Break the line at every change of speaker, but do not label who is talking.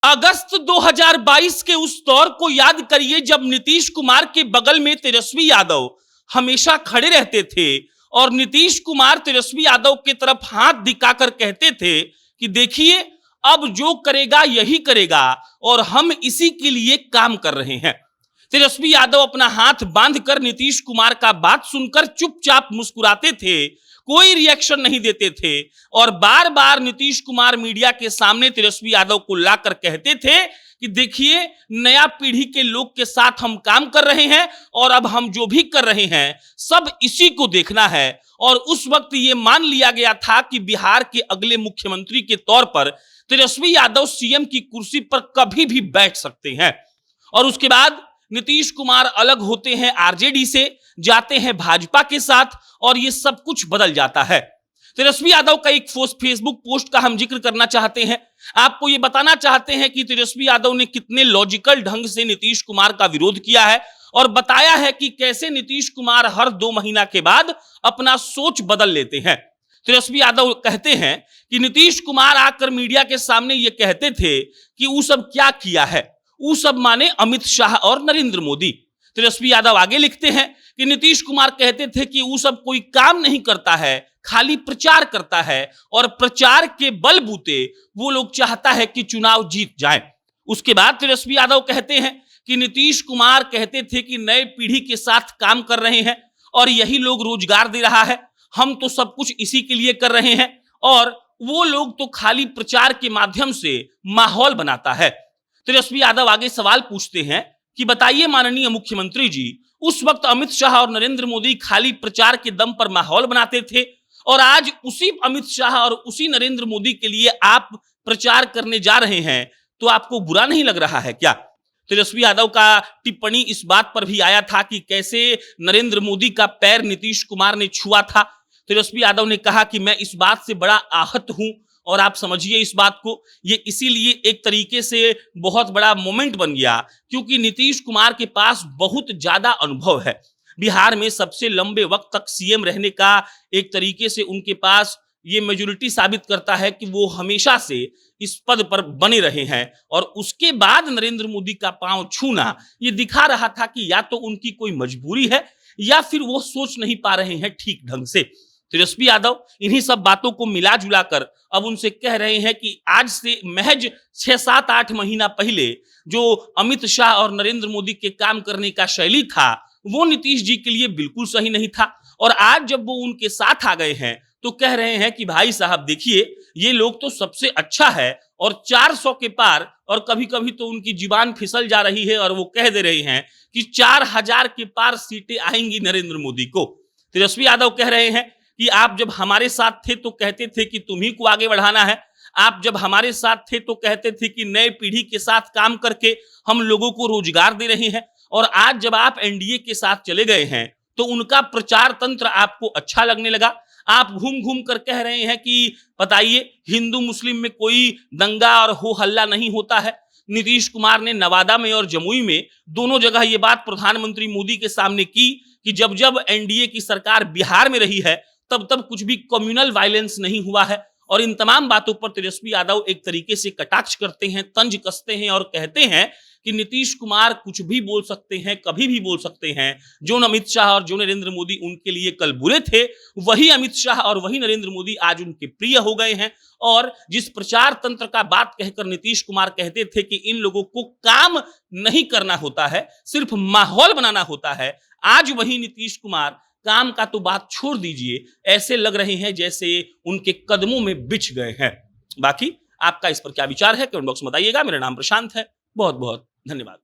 अगस्त 2022 के उस दौर को याद करिए जब नीतीश कुमार के बगल में तेजस्वी यादव हमेशा खड़े रहते थे और नीतीश कुमार तेजस्वी यादव की तरफ हाथ दिखाकर कहते थे कि देखिए अब जो करेगा यही करेगा और हम इसी के लिए काम कर रहे हैं। तेजस्वी यादव अपना हाथ बांधकर नीतीश कुमार का बात सुनकर चुपचाप मुस्कुराते थे, कोई रिएक्शन नहीं देते थे और बार बार नीतीश कुमार मीडिया के सामने तेजस्वी यादव को लाकर कहते थे कि देखिए नया पीढ़ी के लोग के साथ हम काम कर रहे हैं और अब हम जो भी कर रहे हैं सब इसी को देखना है। और उस वक्त ये मान लिया गया था कि बिहार के अगले मुख्यमंत्री के तौर पर तेजस्वी यादव सीएम की कुर्सी पर कभी भी बैठ सकते हैं। और उसके बाद नीतीश कुमार अलग होते हैं आरजेडी से, जाते हैं भाजपा के साथ और ये सब कुछ बदल जाता है। तेजस्वी यादव का एक फेसबुक पोस्ट का हम जिक्र करना चाहते हैं। आपको ये बताना चाहते हैं कि तेजस्वी यादव ने कितने लॉजिकल ढंग से नीतीश कुमार का विरोध किया है और बताया है कि कैसे नीतीश कुमार हर 2 महीना के बाद अपना सोच बदल लेते हैं। तेजस्वी यादव कहते हैं कि नीतीश कुमार आकर मीडिया के सामने ये कहते थे कि वो सब क्या किया है, वो सब माने अमित शाह और नरेंद्र मोदी। तेजस्वी यादव आगे लिखते हैं कि नीतीश कुमार कहते थे कि वो सब कोई काम नहीं करता है, खाली प्रचार करता है और प्रचार के बलबूते वो लोग चाहता है कि चुनाव जीत जाए। उसके बाद तेजस्वी यादव कहते हैं कि नीतीश कुमार कहते थे कि नए पीढ़ी के साथ काम कर रहे हैं और यही लोग रोजगार दे रहा है, हम तो सब कुछ इसी के लिए कर रहे हैं और वो लोग तो खाली प्रचार के माध्यम से माहौल बनाता है। तेजस्वी यादव आगे सवाल पूछते हैं कि बताइए माननीय मुख्यमंत्री जी, उस वक्त अमित शाह और नरेंद्र मोदी खाली प्रचार के दम पर माहौल बनाते थे और आज उसी अमित शाह और उसी नरेंद्र मोदी के लिए आप प्रचार करने जा रहे हैं, तो आपको बुरा नहीं लग रहा है क्या? तेजस्वी यादव का टिप्पणी इस बात पर भी आया था कि कैसे नरेंद्र मोदी का पैर नीतीश कुमार ने छुआ था। तेजस्वी यादव ने कहा कि मैं इस बात से बड़ा आहत हूं और आप समझिए इस बात को, ये इसीलिए एक तरीके से बहुत बड़ा मोमेंट बन गया क्योंकि नीतीश कुमार के पास बहुत ज्यादा अनुभव है। बिहार में सबसे लंबे वक्त तक सीएम रहने का एक तरीके से उनके पास ये मेजॉरिटी साबित करता है कि वो हमेशा से इस पद पर बने रहे हैं और उसके बाद नरेंद्र मोदी का पांव छूना ये दिखा रहा था कि या तो उनकी कोई मजबूरी है या फिर वो सोच नहीं पा रहे हैं ठीक ढंग से। तेजस्वी यादव इन्हीं सब बातों को मिला जुला कर अब उनसे कह रहे हैं कि आज से महज 6-7-8 महीना पहले जो अमित शाह और नरेंद्र मोदी के काम करने का शैली था वो नीतीश जी के लिए बिल्कुल सही नहीं था और आज जब वो उनके साथ आ गए हैं तो कह रहे हैं कि भाई साहब देखिए ये लोग तो सबसे अच्छा है और 400 के पार, और कभी कभी तो उनकी जुबान फिसल जा रही है और वो कह दे रहे हैं कि 4000 के पार सीटें आएंगी नरेंद्र मोदी को। तेजस्वी यादव कह रहे हैं कि आप जब हमारे साथ थे तो कहते थे कि तुम्ही को आगे बढ़ाना है, आप जब हमारे साथ थे तो कहते थे कि नए पीढ़ी के साथ काम करके हम लोगों को रोजगार दे रहे हैं और आज जब आप एनडीए के साथ चले गए हैं तो उनका प्रचार तंत्र आपको अच्छा लगने लगा। आप घूम घूम कर कह रहे हैं कि बताइए हिंदू मुस्लिम में कोई दंगा और हो हल्ला नहीं होता है। नीतीश कुमार ने नवादा में और जमुई में दोनों जगह ये बात प्रधानमंत्री मोदी के सामने की कि जब जब एनडीए की सरकार बिहार में रही है तब तब कुछ भी कम्युनल वायलेंस नहीं हुआ है। और इन तमाम बातों पर तेजस्वी यादव एक तरीके से कटाक्ष करते हैं, तंज कसते हैं और कहते हैं कि नीतीश कुमार कुछ भी बोल सकते हैं, कभी भी बोल सकते हैं। जो अमित शाह और जो नरेंद्र मोदी उनके लिए कल बुरे थे वही अमित शाह और वही नरेंद्र मोदी आज उनके प्रिय हो गए हैं। और जिस प्रचार तंत्र का बात कहकर नीतीश कुमार कहते थे कि इन लोगों को काम नहीं करना होता है, सिर्फ माहौल बनाना होता है, आज वही नीतीश कुमार काम का तो बात छोड़ दीजिए, ऐसे लग रहे हैं जैसे उनके कदमों में बिछ गए हैं। बाकी आपका इस पर क्या विचार है कमेंट बॉक्स में बताइएगा। मेरा नाम प्रशांत है, बहुत बहुत धन्यवाद।